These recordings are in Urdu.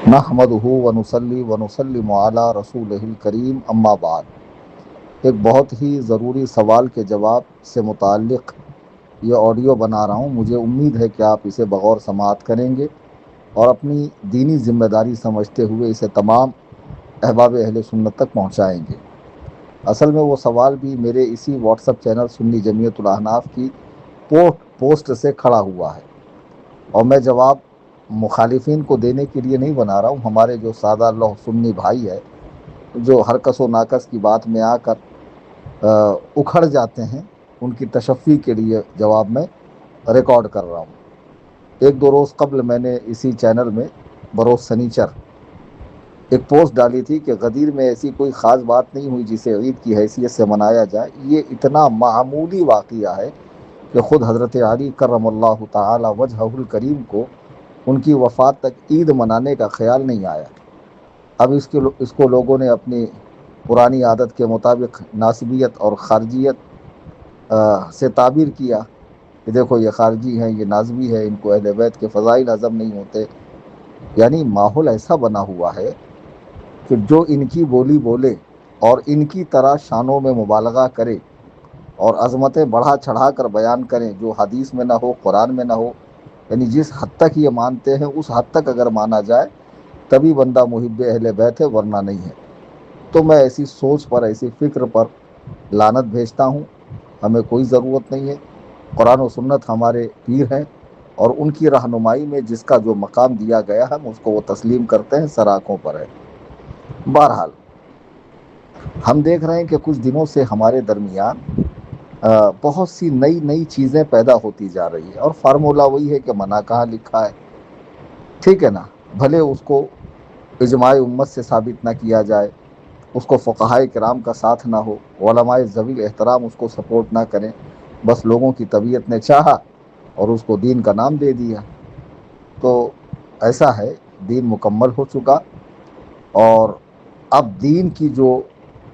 نحمدہ ونصلی ونسلم علی رسولہ الکریم اما بعد۔ ایک بہت ہی ضروری سوال کے جواب سے متعلق یہ آڈیو بنا رہا ہوں۔ مجھے امید ہے کہ آپ اسے بغور سماعت کریں گے اور اپنی دینی ذمہ داری سمجھتے ہوئے اسے تمام احباب اہل سنت تک پہنچائیں گے۔ اصل میں وہ سوال بھی میرے اسی واٹس ایپ چینل سنی جمعیت الاحناف کی پوسٹ سے کھڑا ہوا ہے، اور میں جواب مخالفین کو دینے کے لیے نہیں بنا رہا ہوں۔ ہمارے جو سادہ اللہ سنی بھائی ہے، جو ہر کس و ناکس کی بات میں آ کر اکھڑ جاتے ہیں، ان کی تشفی کے لیے جواب میں ریکارڈ کر رہا ہوں۔ ایک دو روز قبل میں نے اسی چینل میں بروز سنیچر ایک پوسٹ ڈالی تھی کہ غدیر میں ایسی کوئی خاص بات نہیں ہوئی جسے عید کی حیثیت سے منایا جائے۔ یہ اتنا معمولی واقعہ ہے کہ خود حضرت علی کرم اللہ تعالی وجہہ الکریم کو ان کی وفات تک عید منانے کا خیال نہیں آیا۔ اب اس کو لوگوں نے اپنی پرانی عادت کے مطابق ناسبیت اور خارجیت سے تعبیر کیا کہ دیکھو یہ خارجی ہیں، یہ نازبی ہے، ان کو اہل بیت کے فضائل ہضم نہیں ہوتے۔ یعنی ماحول ایسا بنا ہوا ہے کہ جو ان کی بولی بولے اور ان کی طرح شانوں میں مبالغہ کرے اور عظمتیں بڑھا چڑھا کر بیان کریں جو حدیث میں نہ ہو، قرآن میں نہ ہو، یعنی جس حد تک یہ مانتے ہیں اس حد تک اگر مانا جائے تبھی بندہ محب اہل بیت ہے، ورنہ نہیں ہے۔ تو میں ایسی سوچ پر، ایسی فکر پر لعنت بھیجتا ہوں۔ ہمیں کوئی ضرورت نہیں ہے۔ قرآن و سنت ہمارے پیر ہیں، اور ان کی رہنمائی میں جس کا جو مقام دیا گیا ہے ہم اس کو وہ تسلیم کرتے ہیں، سر آنکھوں پر ہے۔ بہرحال ہم دیکھ رہے ہیں کہ کچھ دنوں سے ہمارے درمیان بہت سی نئی نئی چیزیں پیدا ہوتی جا رہی ہے، اور فارمولہ وہی ہے کہ منع کہاں لکھا ہے، ٹھیک ہے نا؟ بھلے اس کو اجماع امت سے ثابت نہ کیا جائے، اس کو فقہائے کرام کا ساتھ نہ ہو، علماء ذوی احترام اس کو سپورٹ نہ کریں، بس لوگوں کی طبیعت نے چاہا اور اس کو دین کا نام دے دیا۔ تو ایسا ہے، دین مکمل ہو چکا، اور اب دین کی جو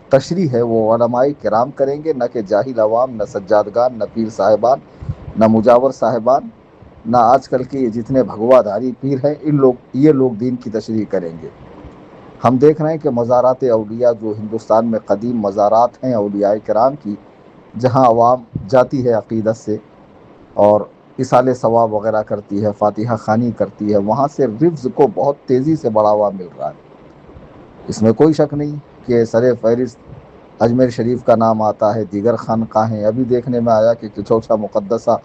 تشریح ہے وہ علماء کرام کریں گے، نہ کہ جاہل عوام، نہ سجادگان، نہ پیر صاحبان، نہ مجاور صاحبان، نہ آج کل کے یہ جتنے بھگوا دھاری پیر ہیں، یہ لوگ دین کی تشریح کریں گے۔ ہم دیکھ رہے ہیں کہ مزارات اولیاء جو ہندوستان میں قدیم مزارات ہیں اولیاء کرام کی، جہاں عوام جاتی ہے عقیدت سے اور اصال ثواب وغیرہ کرتی ہے، فاتحہ خوانی کرتی ہے، وہاں سے رفظ کو بہت تیزی سے بڑھاوا مل رہا ہے۔ اس میں کوئی شک نہیں کہ سر فہرست اجمیر شریف کا نام آتا ہے، دیگر خانقاہیں۔ ابھی دیکھنے میں آیا کہ کچوچا مقدسہ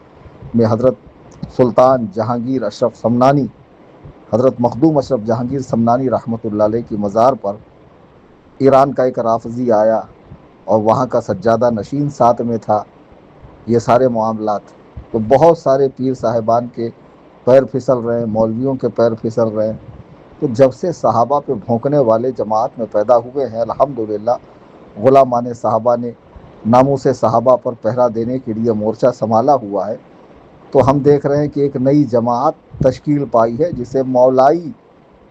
میں حضرت سلطان جہانگیر اشرف سمنانی، حضرت مخدوم اشرف جہانگیر سمنانی رحمۃ اللہ علیہ کی مزار پر ایران کا ایک رافضی آیا اور وہاں کا سجادہ نشین ساتھ میں تھا۔ یہ سارے معاملات، تو بہت سارے پیر صاحبان کے پیر پھسل رہے ہیں، مولویوں کے پیر پھسل رہے ہیں۔ تو جب سے صحابہ پہ بھونکنے والے جماعت میں پیدا ہوئے ہیں، الحمدللہ غلامان صحابہ نے ناموس صحابہ پر پہرا دینے کے لیے مورچہ سنبھالا ہوا ہے، تو ہم دیکھ رہے ہیں کہ ایک نئی جماعت تشکیل پائی ہے جسے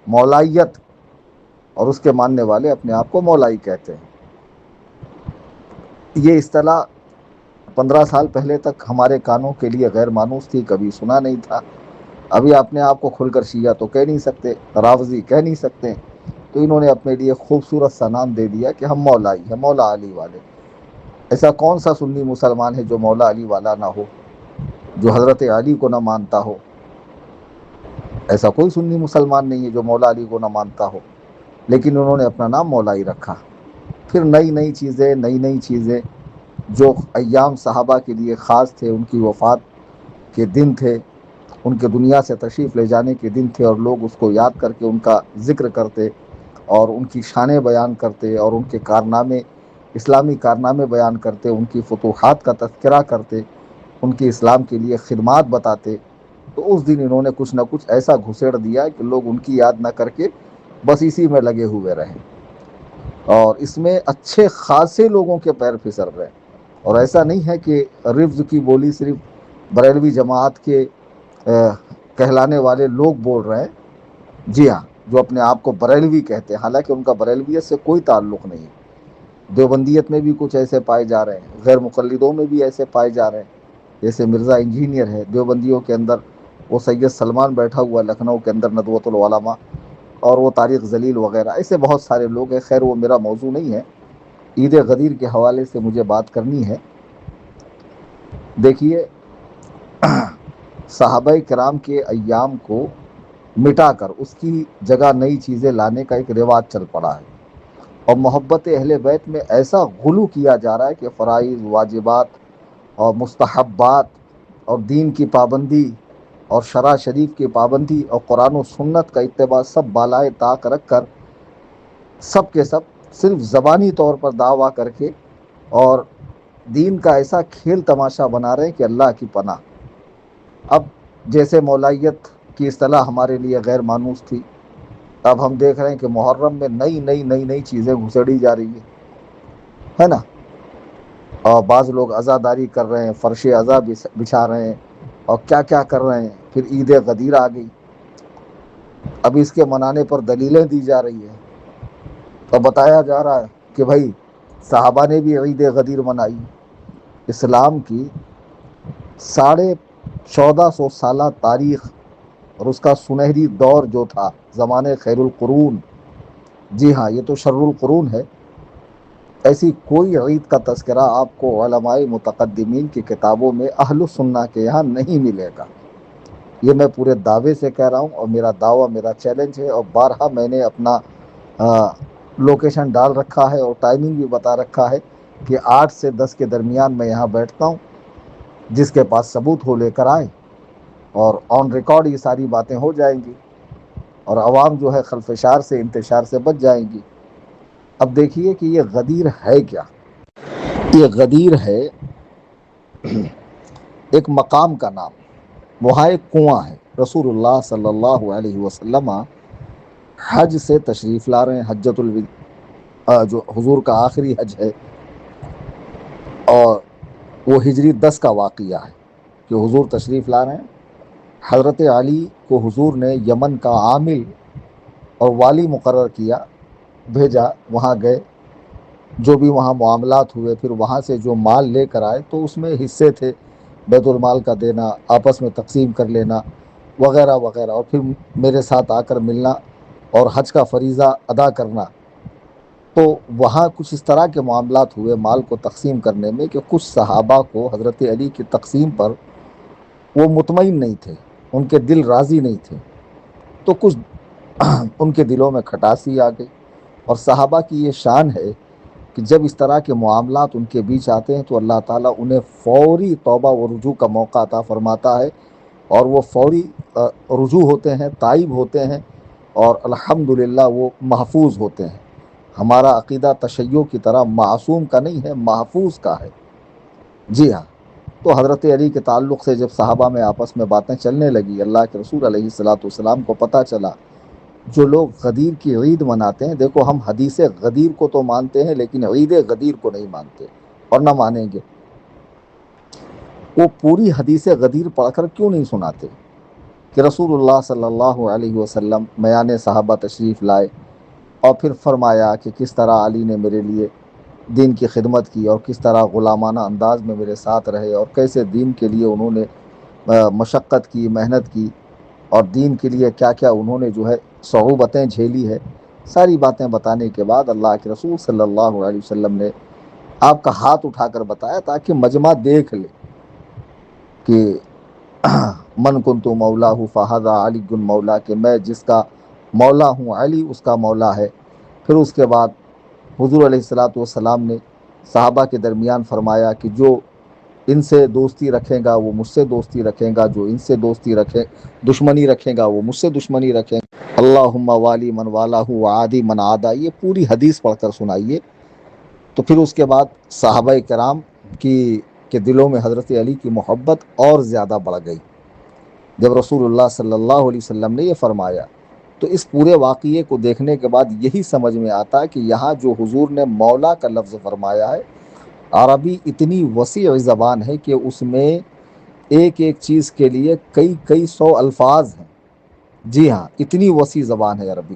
مولائیت، اور اس کے ماننے والے اپنے آپ کو مولائی کہتے ہیں۔ یہ اصطلاح 15 سال پہلے تک ہمارے کانوں کے لیے غیر مانوس تھی، کبھی سنا نہیں تھا۔ ابھی اپنے آپ کو کھل کر شیعہ تو کہہ نہیں سکتے، رافضی کہہ نہیں سکتے، تو انہوں نے اپنے لیے خوبصورت سا نام دے دیا کہ ہم مولائی ہیں، مولا علی والے۔ ایسا کون سا سنی مسلمان ہے جو مولا علی والا نہ ہو، جو حضرت علی کو نہ مانتا ہو؟ ایسا کوئی سنی مسلمان نہیں ہے جو مولا علی کو نہ مانتا ہو، لیکن انہوں نے اپنا نام مولائی رکھا۔ پھر نئی چیزیں جو ایام صحابہ کے لیے خاص تھے، ان کی وفات کے دن تھے، ان کے دنیا سے تشریف لے جانے کے دن تھے، اور لوگ اس کو یاد کر کے ان کا ذکر کرتے اور ان کی شانیں بیان کرتے اور ان کے کارنامے، اسلامی کارنامے بیان کرتے، ان کی فتوحات کا تذکرہ کرتے، ان کی اسلام کے لیے خدمات بتاتے۔ تو اس دن انہوں نے کچھ نہ کچھ ایسا گھسیڑ دیا کہ لوگ ان کی یاد نہ کر کے بس اسی میں لگے ہوئے رہیں، اور اس میں اچھے خاصے لوگوں کے پیر پھسل رہے ہیں۔ اور ایسا نہیں ہے کہ رفظ کی بولی صرف بریلوی جماعت کے کہلانے والے لوگ بول رہے ہیں، جی ہاں، جو اپنے آپ کو بریلوی کہتے ہیں، حالانکہ ان کا بریلویت سے کوئی تعلق نہیں۔ دیوبندیت میں بھی کچھ ایسے پائے جا رہے ہیں، غیر مقلدوں میں بھی ایسے پائے جا رہے ہیں، جیسے مرزا انجینئر ہے دیوبندیوں کے اندر، وہ سید سلمان بیٹھا ہوا لکھنؤ کے اندر ندوۃ العلماء، اور وہ طارق ذلیل وغیرہ، ایسے بہت سارے لوگ ہیں. خیر وہ میرا موضوع نہیں ہے. عید غدیر کے حوالے سے مجھے بات کرنی ہے. دیکھیے، صحابہ کرام کے ایام کو مٹا کر اس کی جگہ نئی چیزیں لانے کا ایک رواج چل پڑا ہے، اور محبت اہل بیت میں ایسا غلو کیا جا رہا ہے کہ فرائض، واجبات اور مستحبات اور دین کی پابندی اور شرع شریف کی پابندی اور قرآن و سنت کا اتباع سب بالائے طاق رکھ کر سب کے سب صرف زبانی طور پر دعویٰ کر کے اور دین کا ایسا کھیل تماشا بنا رہے ہیں کہ اللہ کی پناہ. اب جیسے مولائیت کی اصطلاح ہمارے لیے غیر مانوس تھی، اب ہم دیکھ رہے ہیں کہ محرم میں نئی چیزیں گھسڑی جا رہی ہے نا. اور بعض لوگ عزاداری کر رہے ہیں، فرش عزا بچھا رہے ہیں اور کیا کیا کر رہے ہیں. پھر عید غدیر آ گئی، اب اس کے منانے پر دلیلیں دی جا رہی ہیں. تو بتایا جا رہا ہے کہ بھائی صحابہ نے بھی عید غدیر منائی. اسلام کی 1450 سالہ تاریخ اور اس کا سنہری دور جو تھا، زمانے خیر القرون، جی ہاں یہ تو شر القرون ہے، ایسی کوئی عید کا تذکرہ آپ کو علماء متقدمین کی کتابوں میں اہل السنہ کے یہاں نہیں ملے گا. یہ میں پورے دعوے سے کہہ رہا ہوں، اور میرا دعویٰ میرا چیلنج ہے، اور بارہا میں نے اپنا لوکیشن ڈال رکھا ہے اور ٹائمنگ بھی بتا رکھا ہے کہ 8 سے 10 کے درمیان میں یہاں بیٹھتا ہوں. جس کے پاس ثبوت ہو لے کر آئے، اور آن ریکارڈ یہ ساری باتیں ہو جائیں گی، اور عوام جو ہے خلفشار سے، انتشار سے بچ جائیں گی. اب دیکھیے کہ یہ غدیر ہے کیا. یہ غدیر ہے ایک مقام کا نام، وہاں ایک کنواں ہے. رسول اللہ صلی اللہ علیہ وسلم حج سے تشریف لا رہے ہیں، حجۃ الوداع جو حضور کا آخری حج ہے، اور وہ ہجری 10 کا واقعہ ہے کہ حضور تشریف لا رہے ہیں. حضرت علی کو حضور نے یمن کا عامل اور والی مقرر کیا، بھیجا، وہاں گئے، جو بھی وہاں معاملات ہوئے، پھر وہاں سے جو مال لے کر آئے تو اس میں حصے تھے، بیت المال کا دینا، آپس میں تقسیم کر لینا وغیرہ وغیرہ، اور پھر میرے ساتھ آ کر ملنا اور حج کا فریضہ ادا کرنا. تو وہاں کچھ اس طرح کے معاملات ہوئے مال کو تقسیم کرنے میں کہ کچھ صحابہ کو حضرت علی کی تقسیم پر وہ مطمئن نہیں تھے، ان کے دل راضی نہیں تھے. تو کچھ ان کے دلوں میں کھٹاسی آ گئی. اور صحابہ کی یہ شان ہے کہ جب اس طرح کے معاملات ان کے بیچ آتے ہیں تو اللہ تعالیٰ انہیں فوری توبہ و رجوع کا موقع عطا فرماتا ہے، اور وہ فوری رجوع ہوتے ہیں، تائب ہوتے ہیں، اور الحمدللہ وہ محفوظ ہوتے ہیں. ہمارا عقیدہ تشیع کی طرح معصوم کا نہیں ہے، محفوظ کا ہے. جی ہاں. تو حضرت علی کے تعلق سے جب صحابہ میں آپس میں باتیں چلنے لگی، اللہ کے رسول علیہ الصلاۃ والسلام کو پتہ چلا جو لوگ غدیر کی عید مناتے ہیں، دیکھو ہم حدیث غدیر کو تو مانتے ہیں لیکن عید غدیر کو نہیں مانتے اور نہ مانیں گے. وہ پوری حدیث غدیر پڑھ کر کیوں نہیں سناتے کہ رسول اللہ صلی اللہ علیہ وسلم میان صحابہ تشریف لائے اور پھر فرمایا کہ کس طرح علی نے میرے لیے دین کی خدمت کی اور کس طرح غلامانہ انداز میں میرے ساتھ رہے اور کیسے دین کے لیے انہوں نے مشقت کی، محنت کی، اور دین کے لیے کیا کیا انہوں نے جو ہے صعوبتیں جھیلی ہے. ساری باتیں بتانے کے بعد اللہ کے رسول صلی اللہ علیہ وسلم نے آپ کا ہاتھ اٹھا کر بتایا تاکہ مجمع دیکھ لے کہ من کنت مولا فہذا علی مولا، کہ میں جس کا مولا ہوں علی اس کا مولا ہے. پھر اس کے بعد حضور علیہ الصلاۃ والسلام نے صحابہ کے درمیان فرمایا کہ جو ان سے دوستی رکھے گا وہ مجھ سے دوستی رکھے گا، جو ان سے دشمنی رکھے گا وہ مجھ سے دشمنی رکھے گا. اللہم والی من والہ وعادی من عادا، یہ پوری حدیث پڑھ کر سنائیے. تو پھر اس کے بعد صحابہ کرام کے دلوں میں حضرت علی کی محبت اور زیادہ بڑھ گئی جب رسول اللہ صلی اللہ علیہ وسلم نے یہ فرمایا. تو اس پورے واقعے کو دیکھنے کے بعد یہی سمجھ میں آتا کہ یہاں جو حضور نے مولا کا لفظ فرمایا ہے، عربی اتنی وسیع زبان ہے کہ اس میں ایک ایک چیز کے لیے کئی سو الفاظ ہیں. جی ہاں، اتنی وسیع زبان ہے عربی.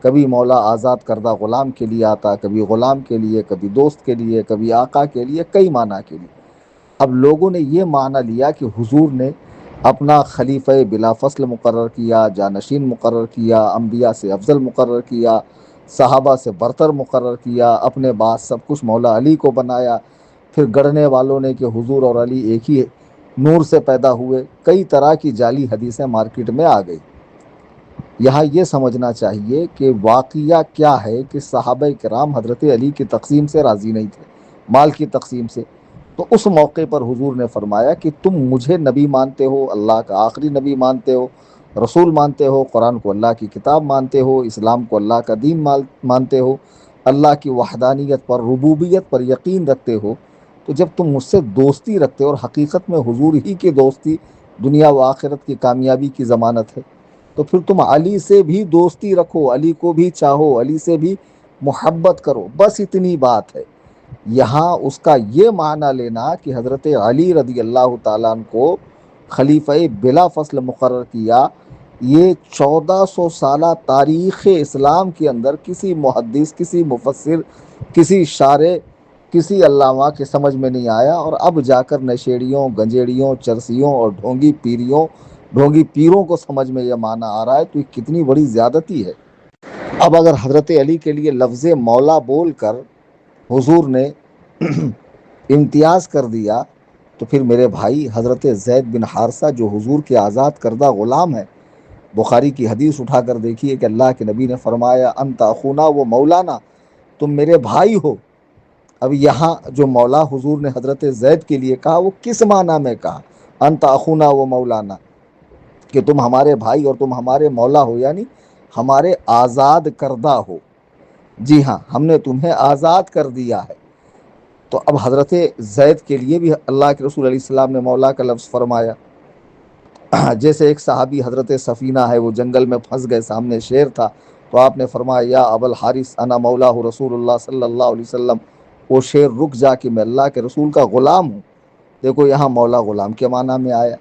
کبھی مولا آزاد کردہ غلام کے لیے آتا، کبھی غلام کے لیے، کبھی دوست کے لیے، کبھی آقا کے لیے، کئی معنی کے لیے. اب لوگوں نے یہ معنی لیا کہ حضور نے اپنا خلیفہ بلا فصل مقرر کیا، جانشین مقرر کیا، انبیاء سے افضل مقرر کیا، صحابہ سے برتر مقرر کیا، اپنے بعد سب کچھ مولا علی کو بنایا، پھر گڑھنے والوں نے کہ حضور اور علی ایک ہی نور سے پیدا ہوئے، کئی طرح کی جعلی حدیثیں مارکیٹ میں آ گئی۔ یہاں یہ سمجھنا چاہیے کہ واقعہ کیا ہے کہ صحابہ کرام حضرت علی کی تقسیم سے راضی نہیں تھے، مال کی تقسیم سے۔ تو اس موقع پر حضور نے فرمایا کہ تم مجھے نبی مانتے ہو، اللہ کا آخری نبی مانتے ہو، رسول مانتے ہو، قرآن کو اللہ کی کتاب مانتے ہو، اسلام کو اللہ کا دین مانتے ہو، اللہ کی وحدانیت پر، ربوبیت پر یقین رکھتے ہو، تو جب تم مجھ سے دوستی رکھتے ہو، اور حقیقت میں حضور ہی کی دوستی دنیا و آخرت کی کامیابی کی ضمانت ہے، تو پھر تم علی سے بھی دوستی رکھو، علی کو بھی چاہو، علی سے بھی محبت کرو، بس اتنی بات ہے۔ یہاں اس کا یہ معنی لینا کہ حضرت علی رضی اللہ تعالیٰ عنہ کو خلیفہ بلا فصل مقرر کیا، یہ 1400 سالہ تاریخ اسلام کے اندر کسی محدث، کسی مفسر، کسی شارع، کسی علامہ کے سمجھ میں نہیں آیا، اور اب جا کر نشیڑیوں، گنجیڑیوں، چرسیوں اور ڈھونگی پیروں کو سمجھ میں یہ معنی آ رہا ہے، تو یہ کتنی بڑی زیادتی ہے۔ اب اگر حضرت علی کے لیے لفظ مولا بول کر حضور نے امتیاز کر دیا، تو پھر میرے بھائی حضرت زید بن حارثہ جو حضور کے آزاد کردہ غلام ہیں، بخاری کی حدیث اٹھا کر دیکھیے کہ اللہ کے نبی نے فرمایا انت اخونا و مولانا، تم میرے بھائی ہو۔ اب یہاں جو مولا حضور نے حضرت زید کے لیے کہا، وہ کس معنی میں کہا انت اخونا و مولانا، کہ تم ہمارے بھائی اور تم ہمارے مولا ہو، یعنی ہمارے آزاد کردہ ہو۔ جی ہاں، ہم نے تمہیں آزاد کر دیا ہے۔ تو اب حضرت زید کے لیے بھی اللہ کے رسول علیہ السلام نے مولا کا لفظ فرمایا۔ جیسے ایک صحابی حضرت سفینہ ہے، وہ جنگل میں پھنس گئے، سامنے شیر تھا، تو آپ نے فرمایا یا ابا الحارث انا مولا رسول اللہ صلی اللہ علیہ وسلم، وہ شیر رک جا کہ میں اللہ کے رسول کا غلام ہوں۔ دیکھو یہاں مولا غلام کے معنی میں آیا۔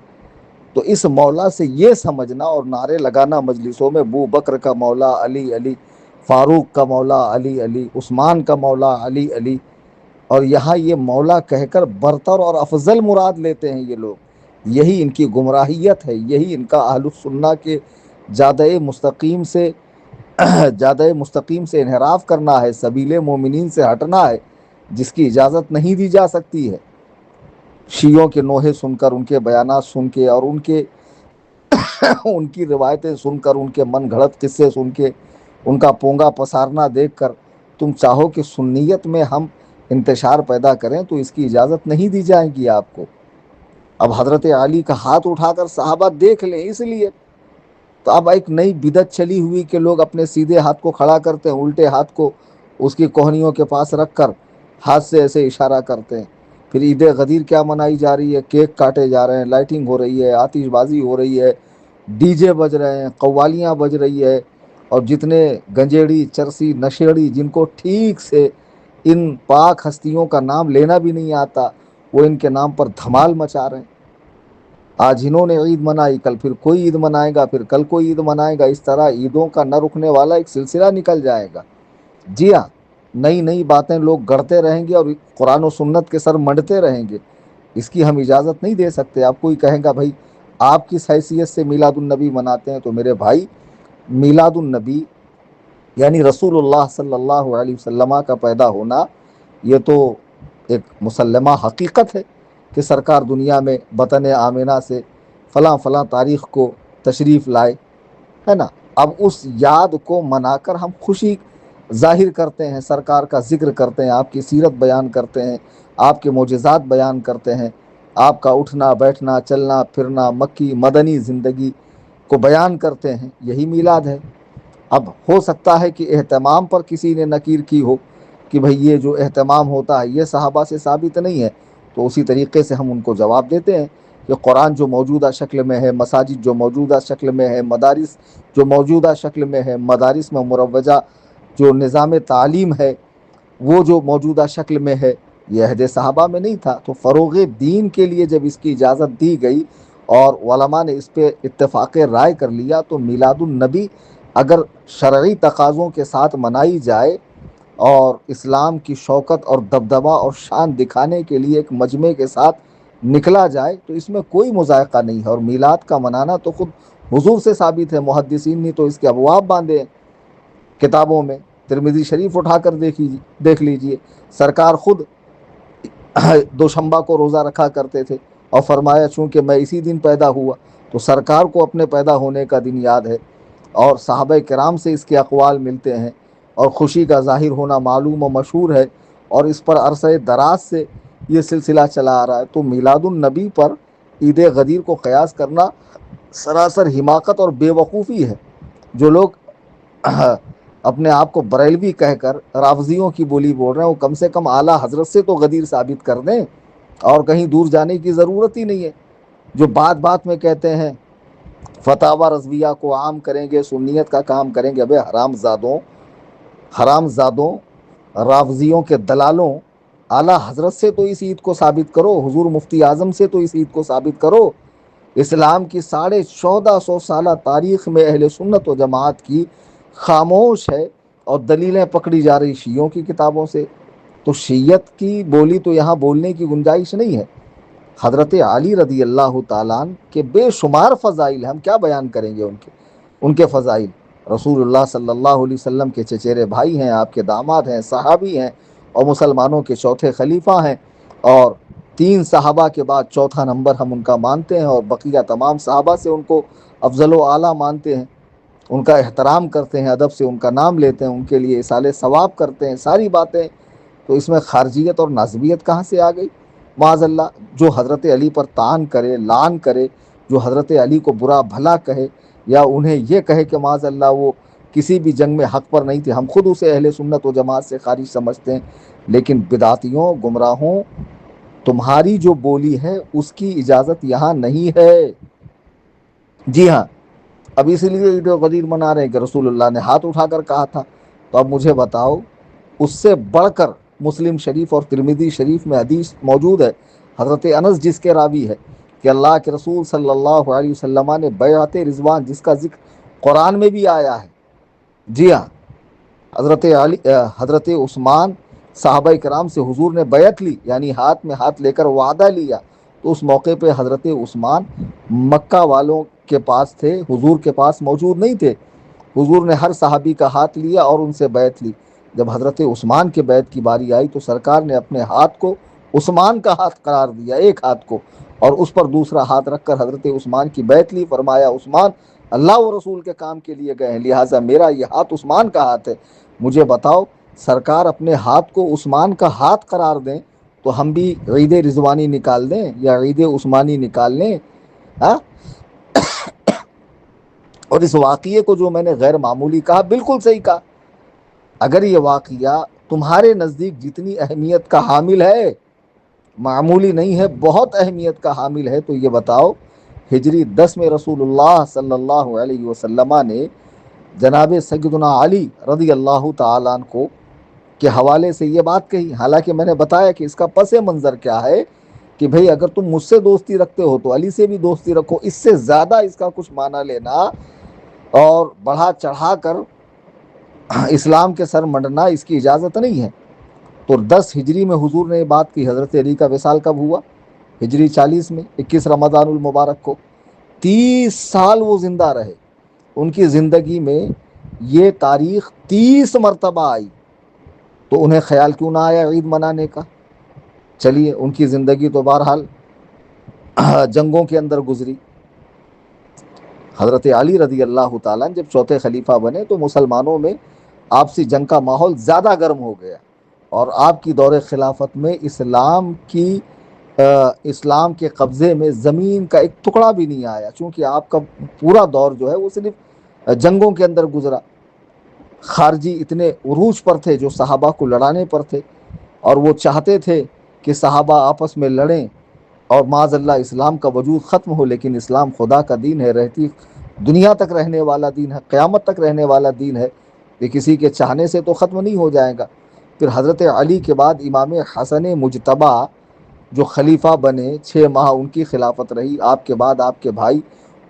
تو اس مولا سے یہ سمجھنا اور نعرے لگانا مجلسوں میں ابو بکر کا مولا علی علی، فاروق کا مولا علی علی، عثمان کا مولا علی علی، اور یہاں یہ مولا کہہ کر برتر اور افضل مراد لیتے ہیں یہ لوگ، یہی ان کی گمراہیت ہے، یہی ان کا اہل السنہ کے جادہ مستقیم سے انحراف کرنا ہے، سبیل مومنین سے ہٹنا ہے، جس کی اجازت نہیں دی جا سکتی ہے۔ شیعوں کے نوحے سن کر، ان کے بیانات سن کے، اور ان کی روایتیں سن کر، ان کے من گھڑت قصے سن کے، ان کا پونگا پسارنا دیکھ کر تم چاہو کہ سنیت میں ہم انتشار پیدا کریں، تو اس کی اجازت نہیں دی جائے گی آپ کو۔ اب حضرت علی کا ہاتھ اٹھا کر صحابہ دیکھ لیں، اس لیے تو اب ایک نئی بدعت چلی ہوئی کہ لوگ اپنے سیدھے ہاتھ کو کھڑا کرتے ہیں، الٹے ہاتھ کو اس کی کوہنیوں کے پاس رکھ کر ہاتھ سے ایسے اشارہ کرتے ہیں۔ پھر عید غدیر کیا منائی جا رہی ہے، کیک کاٹے جا رہے ہیں، لائٹنگ ہو رہی ہے، آتش بازی ہو رہی ہے، ڈی جے بج رہے ہیں، قوالیاں بج رہی ہے، اور جتنے گنجیڑی، چرسی، نشیڑی، جن کو ٹھیک سے ان پاک ہستیوں کا نام لینا بھی نہیں آتا، وہ ان کے نام پر دھمال مچا رہے ہیں۔ آج انہوں نے عید منائی، کل پھر کوئی عید منائے گا، پھر کل کوئی عید منائے گا، اس طرح عیدوں کا نہ رکنے والا ایک سلسلہ نکل جائے گا۔ جی ہاں، نئی نئی باتیں لوگ گڑھتے رہیں گے اور قرآن و سنت کے سر منڈتے رہیں گے، اس کی ہم اجازت نہیں دے سکتے۔ آپ کوئی کہیں گا بھائی آپ کس حیثیت سے میلاد النبی مناتے ہیں، تو میرے بھائی میلاد النبی یعنی رسول اللہ صلی اللہ علیہ وسلم کا پیدا ہونا، یہ تو ایک مسلمہ حقیقت ہے کہ سرکار دنیا میں بطن آمنہ سے فلاں فلاں تاریخ کو تشریف لائے، ہے نا۔ اب اس یاد کو منا کر ہم خوشی ظاہر کرتے ہیں، سرکار کا ذکر کرتے ہیں، آپ کی سیرت بیان کرتے ہیں، آپ کے معجزات بیان کرتے ہیں، آپ کا اٹھنا بیٹھنا، چلنا پھرنا، مکی مدنی زندگی کو بیان کرتے ہیں، یہی میلاد ہے۔ اب ہو سکتا ہے کہ اہتمام پر کسی نے نکیر کی ہو کہ بھئی یہ جو اہتمام ہوتا ہے یہ صحابہ سے ثابت نہیں ہے، تو اسی طریقے سے ہم ان کو جواب دیتے ہیں کہ قرآن جو موجودہ شکل میں ہے، مساجد جو موجودہ شکل میں ہے، مدارس جو موجودہ شکل میں ہے، مدارس میں مروجہ جو نظام تعلیم ہے وہ جو موجودہ شکل میں ہے، یہ عہد صحابہ میں نہیں تھا۔ تو فروغ دین کے لیے جب اس کی اجازت دی گئی اور علماء نے اس پہ اتفاق رائے کر لیا، تو میلاد النبی اگر شرعی تقاضوں کے ساتھ منائی جائے اور اسلام کی شوکت اور دبدبہ اور شان دکھانے کے لیے ایک مجمع کے ساتھ نکلا جائے تو اس میں کوئی مذائقہ نہیں ہے۔ اور میلاد کا منانا تو خود حضور سے ثابت ہے، محدثین نے تو اس کے ابواب باندھے ہیں کتابوں میں۔ ترمذی شریف اٹھا کر دیکھ لیجئے، سرکار خود دوشنبہ کو روزہ رکھا کرتے تھے، اور فرمایا چونکہ میں اسی دن پیدا ہوا تو سرکار کو اپنے پیدا ہونے کا دن یاد ہے، اور صحابہ کرام سے اس کے اقوال ملتے ہیں، اور خوشی کا ظاہر ہونا معلوم و مشہور ہے، اور اس پر عرصہ دراز سے یہ سلسلہ چلا آ رہا ہے۔ تو میلاد النبی پر عید غدیر کو قیاس کرنا سراسر حماقت اور بے وقوفی ہے۔ جو لوگ اپنے آپ کو بریلوی کہہ کر رافضیوں کی بولی بول رہے ہیں، وہ کم سے کم اعلیٰ حضرت سے تو غدیر ثابت کر دیں، اور کہیں دور جانے کی ضرورت ہی نہیں ہے۔ جو بات بات میں کہتے ہیں فتاوی رضویہ کو عام کریں گے، سنیت کا کام کریں گے، ابے حرام زادوں رافضیوں کے دلالوں، اعلیٰ حضرت سے تو اس عید کو ثابت کرو، حضور مفتی اعظم سے تو اس عید کو ثابت کرو۔ اسلام کی 1450 سالہ تاریخ میں اہل سنت و جماعت کی خاموش ہے، اور دلیلیں پکڑی جا رہی شیعوں کی کتابوں سے۔ تو شیعت کی بولی تو یہاں بولنے کی گنجائش نہیں ہے۔ حضرت علی رضی اللہ تعالیٰ عنہ کے بے شمار فضائل ہیں، ہم کیا بیان کریں گے ان کے فضائل۔ رسول اللہ صلی اللہ علیہ وسلم کے چچیرے بھائی ہیں، آپ کے داماد ہیں، صحابی ہیں، اور مسلمانوں کے چوتھے خلیفہ ہیں، اور 3 صحابہ کے بعد چوتھا نمبر ہم ان کا مانتے ہیں، اور بقیہ تمام صحابہ سے ان کو افضل و اعلیٰ مانتے ہیں، ان کا احترام کرتے ہیں، ادب سے ان کا نام لیتے ہیں، ان کے لیے اصالہ ثواب کرتے ہیں، ساری باتیں۔ تو اس میں خارجیت اور نسبیت کہاں سے آ گئی؟ معاذ اللہ، جو حضرت علی پر طعن کرے، لعن کرے، جو حضرت علی کو برا بھلا کہے، یا انہیں یہ کہے کہ معاذ اللہ وہ کسی بھی جنگ میں حق پر نہیں تھے، ہم خود اسے اہل سنت و جماعت سے خارج سمجھتے ہیں۔ لیکن بدعتیوں، گمراہوں، تمہاری جو بولی ہے اس کی اجازت یہاں نہیں ہے۔ جی ہاں، اب اسی لیے عید غدیر منا رہے ہیں کہ رسول اللہ نے ہاتھ اٹھا کر کہا تھا۔ تو اب مجھے بتاؤ، اس سے بڑھ کر مسلم شریف اور ترمذی شریف میں حدیث موجود ہے، حضرت انس جس کے راوی ہے، کہ اللہ کے رسول صلی اللہ علیہ وسلم نے بیعت رضوان، جس کا ذکر قرآن میں بھی آیا ہے، جی ہاں، حضرت عثمان صحابہ کرام سے حضور نے بیعت لی، یعنی ہاتھ میں ہاتھ لے کر وعدہ لیا۔ تو اس موقع پہ حضرت عثمان مکہ والوں کے پاس تھے، حضور کے پاس موجود نہیں تھے۔ حضور نے ہر صحابی کا ہاتھ لیا اور ان سے بیعت لی۔ جب حضرت عثمان کے بیعت کی باری آئی تو سرکار نے اپنے ہاتھ کو عثمان کا ہاتھ قرار دیا، ایک ہاتھ کو، اور اس پر دوسرا ہاتھ رکھ کر حضرت عثمان کی بیعت لی۔ فرمایا عثمان اللہ و رسول کے کام کے لیے گئے ہیں، لہٰذا میرا یہ ہاتھ عثمان کا ہاتھ ہے۔ مجھے بتاؤ، سرکار اپنے ہاتھ کو عثمان کا ہاتھ قرار دیں تو ہم بھی عید رضوانی نکال دیں یا عید عثمانی نکال لیں؟ ہاں؟ اور اس واقعے کو جو میں نے غیر معمولی کہا، بالکل صحیح کہا۔ اگر یہ واقعہ تمہارے نزدیک جتنی اہمیت کا حامل ہے، معمولی نہیں ہے، بہت اہمیت کا حامل ہے، تو یہ بتاؤ ہجری 10 میں رسول اللہ صلی اللہ علیہ وسلم نے جناب سیدنا علی رضی اللہ تعالیٰ عنہ کو کے حوالے سے یہ بات کہی۔ حالانکہ میں نے بتایا کہ اس کا پس منظر کیا ہے، کہ بھئی اگر تم مجھ سے دوستی رکھتے ہو تو علی سے بھی دوستی رکھو، اس سے زیادہ اس کا کچھ معنی لینا اور بڑھا چڑھا کر اسلام کے سر منڈنا اس کی اجازت نہیں ہے۔ تو 10 ہجری میں حضور نے یہ بات کی۔ حضرت علی کا وصال کب ہوا؟ ہجری 40 میں، 21 رمضان المبارک کو۔ 30 سال وہ زندہ رہے، ان کی زندگی میں یہ تاریخ 30 مرتبہ آئی، تو انہیں خیال کیوں نہ آیا عید منانے کا؟ چلیے، ان کی زندگی تو بہرحال جنگوں کے اندر گزری۔ حضرت علی رضی اللہ تعالیٰ جب چوتھے خلیفہ بنے تو مسلمانوں میں آپسی جنگ کا ماحول زیادہ گرم ہو گیا، اور آپ کی دور خلافت میں اسلام کے قبضے میں زمین کا ایک ٹکڑا بھی نہیں آیا، چونکہ آپ کا پورا دور جو ہے وہ صرف جنگوں کے اندر گزرا۔ خارجی اتنے عروج پر تھے جو صحابہ کو لڑانے پر تھے، اور وہ چاہتے تھے کہ صحابہ آپس میں لڑیں اور معاذ اللہ اسلام کا وجود ختم ہو، لیکن اسلام خدا کا دین ہے، رہتی دنیا تک رہنے والا دین ہے، قیامت تک رہنے والا دین ہے، یہ کسی کے چاہنے سے تو ختم نہیں ہو جائے گا۔ پھر حضرت علی کے بعد امام حسن مجتبیٰ جو خلیفہ بنے، 6 ماہ ان کی خلافت رہی۔ آپ کے بعد آپ کے بھائی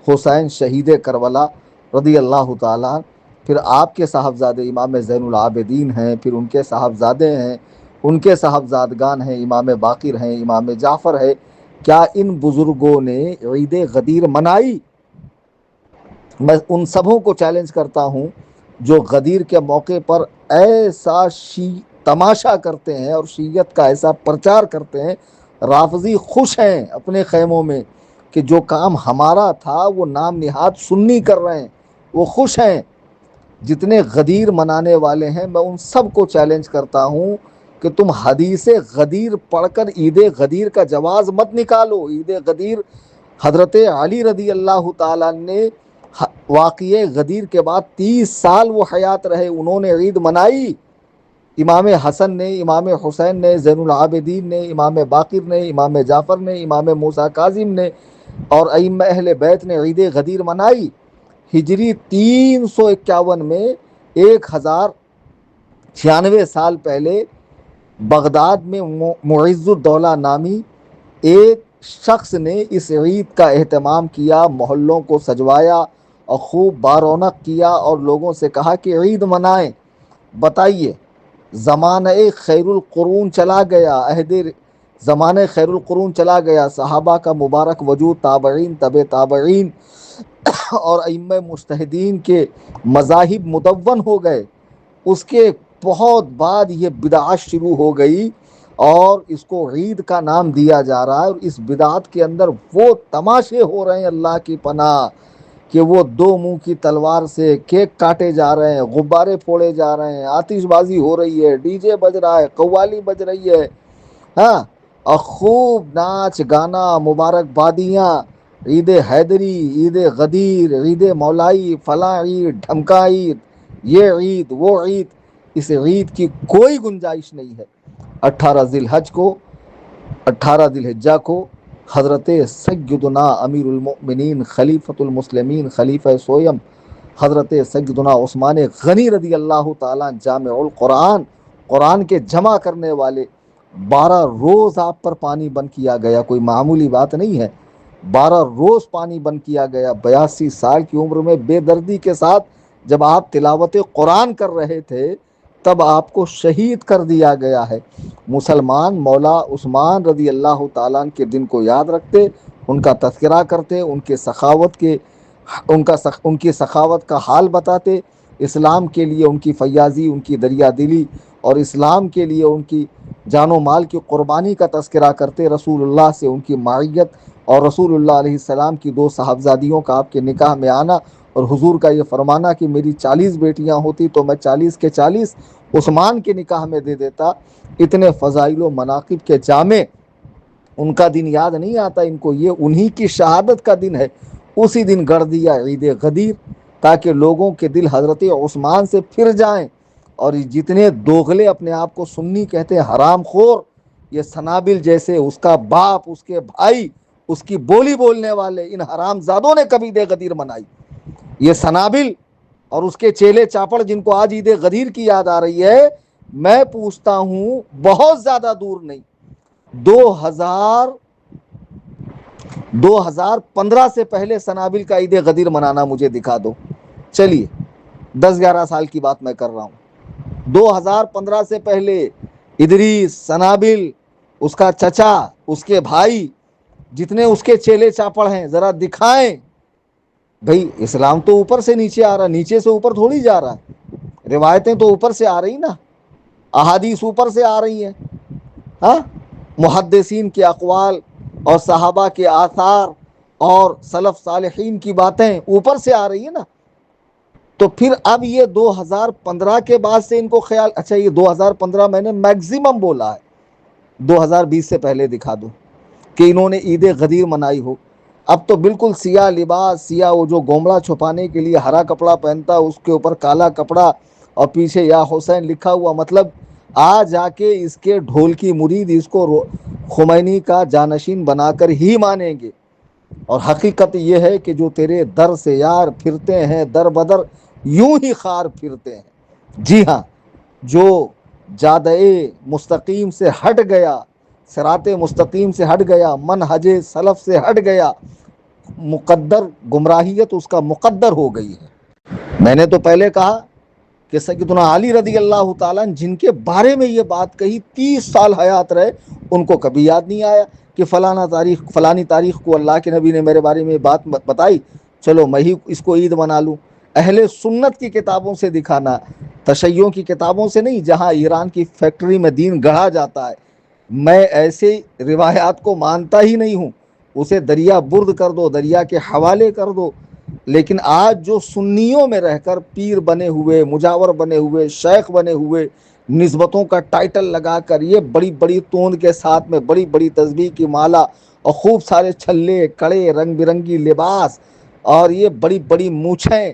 حسین شہید کربلا رضی اللہ تعالیٰ، پھر آپ کے صاحبزادے امام زین العابدین ہیں، پھر ان کے صاحبزادے ہیں، ان کے صاحبزادگان ہیں، امام باقر ہیں، امام جعفر ہے، کیا ان بزرگوں نے عید غدیر منائی؟ میں ان سبوں کو چیلنج کرتا ہوں جو غدیر کے موقع پر ایسا تماشا کرتے ہیں اور شیعت کا ایسا پرچار کرتے ہیں۔ رافضی خوش ہیں اپنے خیموں میں کہ جو کام ہمارا تھا وہ نام نہاد سنی کر رہے ہیں، وہ خوش ہیں۔ جتنے غدیر منانے والے ہیں میں ان سب کو چیلنج کرتا ہوں کہ تم حدیث غدیر پڑھ کر عید غدیر کا جواز مت نکالو۔ عید غدیر حضرت علی رضی اللہ تعالیٰ نے واقعہ غدیر کے بعد 30 سال وہ حیات رہے، انہوں نے عید منائی۔ امام حسن نے، امام حسین نے، زین العابدین نے، امام باقر نے، امام جعفر نے، امام موسیٰ کاظم نے اور ائمہ اہل بیت نے عید غدیر منائی۔ ہجری 351 میں 1096 سال پہلے بغداد میں معز الدولہ نامی ایک شخص نے اس عید کا اہتمام کیا، محلوں کو سجوایا اور خوب بارونق کیا اور لوگوں سے کہا کہ عید منائیں۔ بتائیے، زمانہ خیر القرون چلا گیا، زمانہ خیر القرون چلا گیا، صحابہ کا مبارک وجود، تابعین، تبع تابعین اور ائمہ مجتہدین کے مذاہب مدون ہو گئے۔ اس کے بہت بعد یہ بدعت شروع ہو گئی اور اس کو عید کا نام دیا جا رہا ہے، اور اس بدعت کے اندر وہ تماشے ہو رہے ہیں اللہ کی پناہ کہ وہ دو منہ کی تلوار سے کیک کاٹے جا رہے ہیں، غبارے پھوڑے جا رہے ہیں، آتش بازی ہو رہی ہے، ڈی جے بج رہا ہے، قوالی بج رہی ہے، ہاں، اور خوب ناچ گانا، مبارکبادیاں، عید حیدری، عید غدیر، عید مولائی، فلاں عید، ڈھمکا عید، یہ عید وہ عید۔ اس عید کی کوئی گنجائش نہیں ہے۔ 18 ذی الحجہ کو حضرت سیدنا امیر المؤمنین خلیفۃ المسلمین خلیفہ سویم حضرت سیدنا عثمان غنی رضی اللہ تعالیٰ جامع القرآن، قرآن کے جمع کرنے والے، 12 روز آپ پر پانی بند کیا گیا، کوئی معمولی بات نہیں ہے۔ 12 روز پانی بند کیا گیا، 82 سال کی عمر میں بے دردی کے ساتھ جب آپ تلاوت قرآن کر رہے تھے تب آپ کو شہید کر دیا گیا ہے۔ مسلمان مولا عثمان رضی اللہ تعالیٰ کے دن کو یاد رکھتے، ان کا تذکرہ کرتے، ان کی سخاوت کا حال بتاتے، اسلام کے لیے ان کی فیاضی، ان کی دریا دلی اور اسلام کے لیے ان کی جان و مال کی قربانی کا تذکرہ کرتے، رسول اللہ سے ان کی معیت اور رسول اللہ علیہ السلام کی 2 صاحبزادیوں کا آپ کے نکاح میں آنا اور حضور کا یہ فرمانا کہ میری 40 بیٹیاں ہوتی تو میں 40 کے 40 عثمان کے نکاح میں دے دیتا۔ اتنے فضائل و مناقب کے جامع ان کا دن یاد نہیں آتا ان کو، یہ انہی کی شہادت کا دن ہے۔ اسی دن گڑ دیا عید غدیر تاکہ لوگوں کے دل حضرت عثمان سے پھر جائیں، اور جتنے دوغلے اپنے آپ کو سنی کہتے ہیں، حرام خور، یہ سنابل جیسے اس کا باپ، اس کے بھائی، اس کی بولی بولنے والے ان حرام زادوں نے کبھی عید غدیر منائی؟ یہ سنابل اور اس کے چیلے چاپڑ جن کو آج عید غدیر کی یاد آ رہی ہے، میں پوچھتا ہوں بہت زیادہ دور نہیں، 2015 سے پہلے سنابل کا عید غدیر منانا مجھے دکھا دو۔ چلیے 10-11 سال کی بات میں کر رہا ہوں۔ 2015 سے پہلے ادریس، سنابل، اس کا چچا، اس کے بھائی، جتنے اس کے چیلے چاپڑ ہیں، ذرا دکھائیں۔ بھئی اسلام تو اوپر سے نیچے آ رہا ہے، نیچے سے اوپر تھوڑی جا رہا ہے، روایتیں تو اوپر سے آ رہی نا، احادیث اوپر سے آ رہی ہیں، ہاں، محدثین کے اقوال اور صحابہ کے آثار اور سلف صالحین کی باتیں اوپر سے آ رہی ہیں نا۔ تو پھر اب یہ 2015 کے بعد سے ان کو خیال، اچھا یہ 2015 میں نے میگزیمم بولا ہے، 2020 سے پہلے دکھا دو کہ انہوں نے عید غدیر منائی ہو۔ اب تو بالکل سیاہ لباس، سیاہ وہ جو گومڑا چھپانے کے لیے ہرا کپڑا پہنتا ہے اس کے اوپر کالا کپڑا اور پیچھے یا حسین لکھا ہوا، مطلب آ جا کے اس کے ڈھول کی مرید اس کو خمینی کا جانشین بنا کر ہی مانیں گے۔ اور حقیقت یہ ہے کہ جو تیرے در سے یار پھرتے ہیں در بدر یوں ہی خار پھرتے ہیں۔ جی ہاں، جو جادۂ مستقیم سے ہٹ گیا، صراط مستقیم سے ہٹ گیا، منہج سلف سے ہٹ گیا، مقدر گمراہیت اس کا مقدر ہو گئی ہے۔ میں نے تو پہلے کہا کہ سیدنا علی رضی اللہ تعالیٰ جن کے بارے میں یہ بات کہی 30 سال حیات رہے، ان کو کبھی یاد نہیں آیا کہ فلانی تاریخ کو اللہ کے نبی نے میرے بارے میں بات بتائی، چلو میں ہی اس کو عید بنا لوں۔ اہل سنت کی کتابوں سے دکھانا، تشیعوں کی کتابوں سے نہیں، جہاں ایران کی فیکٹری میں دین گڑھا جاتا ہے۔ میں ایسے روایات کو مانتا ہی نہیں ہوں، اسے دریا برد کر دو، دریا کے حوالے کر دو۔ لیکن آج جو سنیوں میں رہ کر پیر بنے ہوئے، مجاور بنے ہوئے، شیخ بنے ہوئے، نسبتوں کا ٹائٹل لگا کر، یہ بڑی بڑی توند کے ساتھ میں بڑی بڑی تسبیح کی مالا اور خوب سارے چھلے کڑے رنگ برنگی لباس اور یہ بڑی بڑی مونچھیں،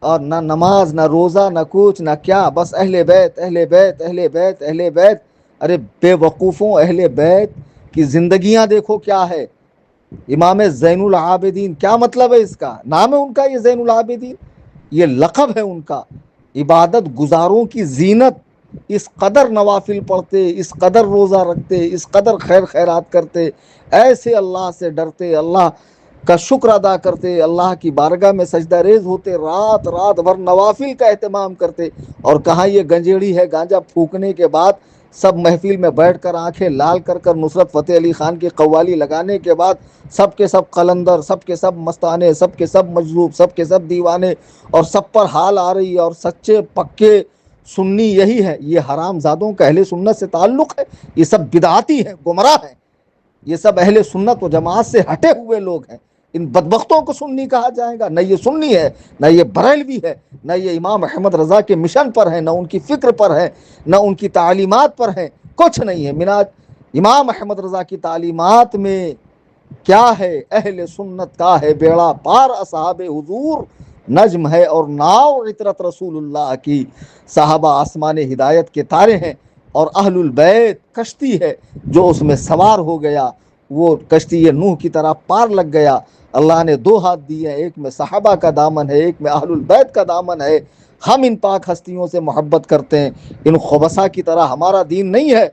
اور نہ نماز نہ روزہ نہ کچھ نہ کیا، بس اہل بیت اہل بیت اہل بیت اہل بیت۔ ارے بے وقوفوں، اہل بیت کی زندگیاں دیکھو کیا ہے۔ امام زین العابدین، کیا مطلب ہے اس کا؟ نام ہے ان کا یہ زین العابدین، یہ لقب ہے ان کا۔ عبادت گزاروں کی زینت، اس قدر نوافل پڑھتے، اس قدر روزہ رکھتے، اس قدر خیر خیرات کرتے، ایسے اللہ سے ڈرتے، اللہ کا شکر ادا کرتے، اللہ کی بارگاہ میں سجدہ ریز ہوتے، رات رات بھر نوافل کا اہتمام کرتے۔ اور کہاں یہ گنجیڑی ہے، گانجا پھونکنے کے بعد سب محفل میں بیٹھ کر آنکھیں لال کر کر نصرت فتح علی خان کی قوالی لگانے کے بعد سب کے سب قلندر، سب کے سب مستانے، سب کے سب مجذوب، سب کے سب دیوانے، اور سب پر حال آ رہی ہے، اور سچے پکے سنی یہی ہے۔ یہ حرام زادوں کا اہل سنت سے تعلق ہے، یہ سب بدعاتی ہیں، گمراہ ہیں، یہ سب اہل سنت و جماعت سے ہٹے ہوئے لوگ ہیں۔ ان بدبختوں کو سنی کہا جائے گا؟ نہ یہ سنی ہے، نہ یہ بریلوی ہے، نہ یہ امام احمد رضا کے مشن پر ہے، نہ ان کی فکر پر ہے، نہ ان کی تعلیمات پر ہے، کچھ نہیں ہے۔ مناج امام احمد رضا کی تعلیمات میں کیا ہے؟ اہل سنت کا ہے بیڑا پار، اصحاب حضور نجم ہے اور ناؤ عطرت رسول اللہ کی، صحابہ آسمان ہدایت کے تارے ہیں، اور اہل البیت کشتی ہے جو اس میں سوار ہو گیا، وہ کشتی نوح کی طرح پار لگ گیا۔ اللہ نے 2 ہاتھ دیے، ایک میں صحابہ کا دامن ہے، ایک میں اہل البیت کا دامن ہے۔ ہم ان پاک ہستیوں سے محبت کرتے ہیں، ان خبثہ کی طرح ہمارا دین نہیں ہے۔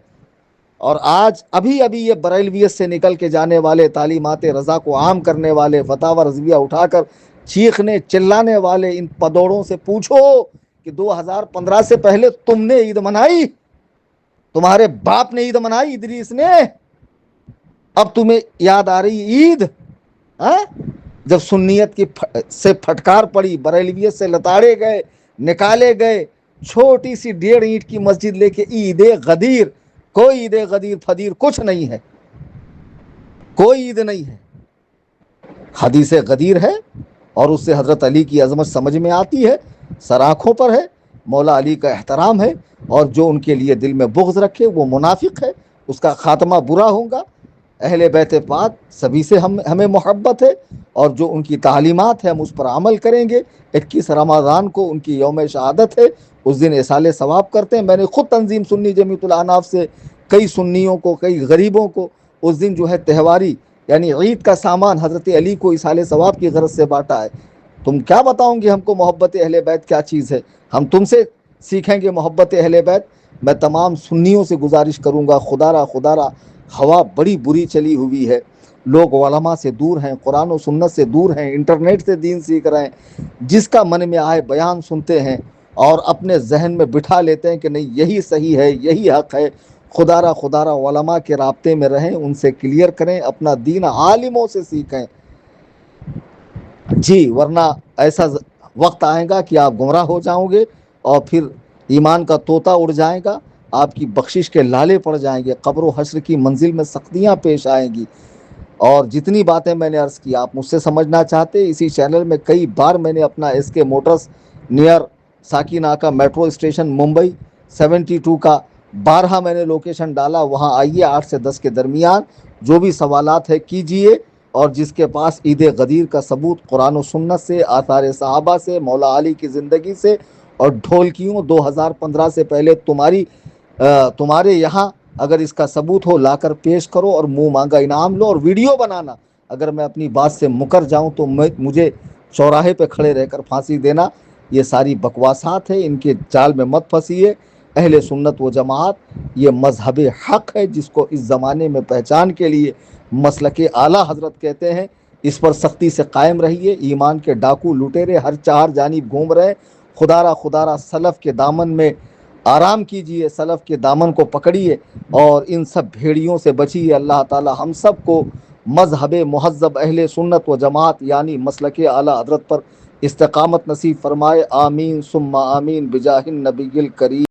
اور آج ابھی یہ بریلویت سے نکل کے جانے والے، تعلیمات رضا کو عام کرنے والے، فتاوی رضویہ اٹھا کر چیخنے چلانے والے ان پدوڑوں سے پوچھو کہ 2015 سے پہلے تم نے عید منائی؟ تمہارے باپ نے عید منائی، ادریس نے؟ اب تمہیں یاد آ رہی عید؟ جب سنیت کی سے پھٹکار پڑی، بریلویت سے لتاڑے گئے، نکالے گئے، چھوٹی سی 1.5 اینٹ کی مسجد لے کے عید غدیر، کوئی عید غدیر فدیر کچھ نہیں ہے، کوئی عید نہیں ہے۔ حدیث غدیر ہے، اور اس سے حضرت علی کی عظمت سمجھ میں آتی ہے، سراخوں پر ہے، مولا علی کا احترام ہے، اور جو ان کے لیے دل میں بغض رکھے وہ منافق ہے، اس کا خاتمہ برا ہوگا۔ اہل بیت پاک سبھی سے ہمیں محبت ہے، اور جو ان کی تعلیمات ہے ہم اس پر عمل کریں گے۔ 21 رمضان کو ان کی یوم شہادت ہے، اس دن اصال ثواب کرتے ہیں۔ میں نے خود تنظیم سنی جمیعت الاعناف سے کئی سنیوں کو، کئی غریبوں کو اس دن جو ہے تہواری یعنی عید کا سامان حضرت علی کو اصال ثواب کی غرض سے بانٹا ہے۔ تم کیا بتاؤں گے ہم کو محبت اہل بیت کیا چیز ہے؟ ہم تم سے سیکھیں گے محبت اہل بیت۔ میں تمام سنیوں سے گزارش کروں گا، خدا را ہوا بڑی بری چلی ہوئی ہے، لوگ علماء سے دور ہیں، قرآن و سنت سے دور ہیں، انٹرنیٹ سے دین سیکھ رہے ہیں، جس کا من میں آئے بیان سنتے ہیں اور اپنے ذہن میں بٹھا لیتے ہیں کہ نہیں یہی صحیح ہے، یہی حق ہے۔ خدا را علماء کے رابطے میں رہیں، ان سے کلیئر کریں، اپنا دین عالموں سے سیکھیں جی، ورنہ ایسا وقت آئے گا کہ آپ گمراہ ہو جاؤ گے، اور پھر ایمان کا طوطا اڑ جائے گا، آپ کی بخشش کے لالے پڑ جائیں گے، قبر و حشر کی منزل میں سختیاں پیش آئیں گی۔ اور جتنی باتیں میں نے عرض کی آپ مجھ سے سمجھنا چاہتے، اسی چینل میں کئی بار میں نے اپنا S K motors near Sakinaka metro station Mumbai 72 کا 12 میں نے لوکیشن ڈالا، وہاں آئیے 8 سے 10 کے درمیان، جو بھی سوالات ہے کیجئے، اور جس کے پاس عید غدیر کا ثبوت قرآن و سنت سے، آثار صحابہ سے، مولا علی کی زندگی سے، اور ڈھولکیوں 2015 سے پہلے تمہارے یہاں اگر اس کا ثبوت ہو لا کر پیش کرو، اور منہ مانگا انعام لو، اور ویڈیو بنانا۔ اگر میں اپنی بات سے مکر جاؤں تو مجھے چوراہے پہ کھڑے رہ کر پھانسی دینا۔ یہ ساری بکواسات ہے، ان کے جال میں مت پھنسیے۔ اہل سنت و جماعت یہ مذہب حق ہے، جس کو اس زمانے میں پہچان کے لیے مسلک اعلیٰ حضرت کہتے ہیں۔ اس پر سختی سے قائم رہیے۔ ایمان کے ڈاکو لٹیرے ہر چار جانب گھوم رہے، خدا را سلف کے دامن میں آرام کیجئے، سلف کے دامن کو پکڑیے اور ان سب بھیڑیوں سے بچیے۔ اللہ تعالی ہم سب کو مذہب مہذب اہل سنت و جماعت یعنی مسلک اعلیٰ حضرت پر استقامت نصیب فرمائے، آمین ثم آمین بجاہ النبی الکریم۔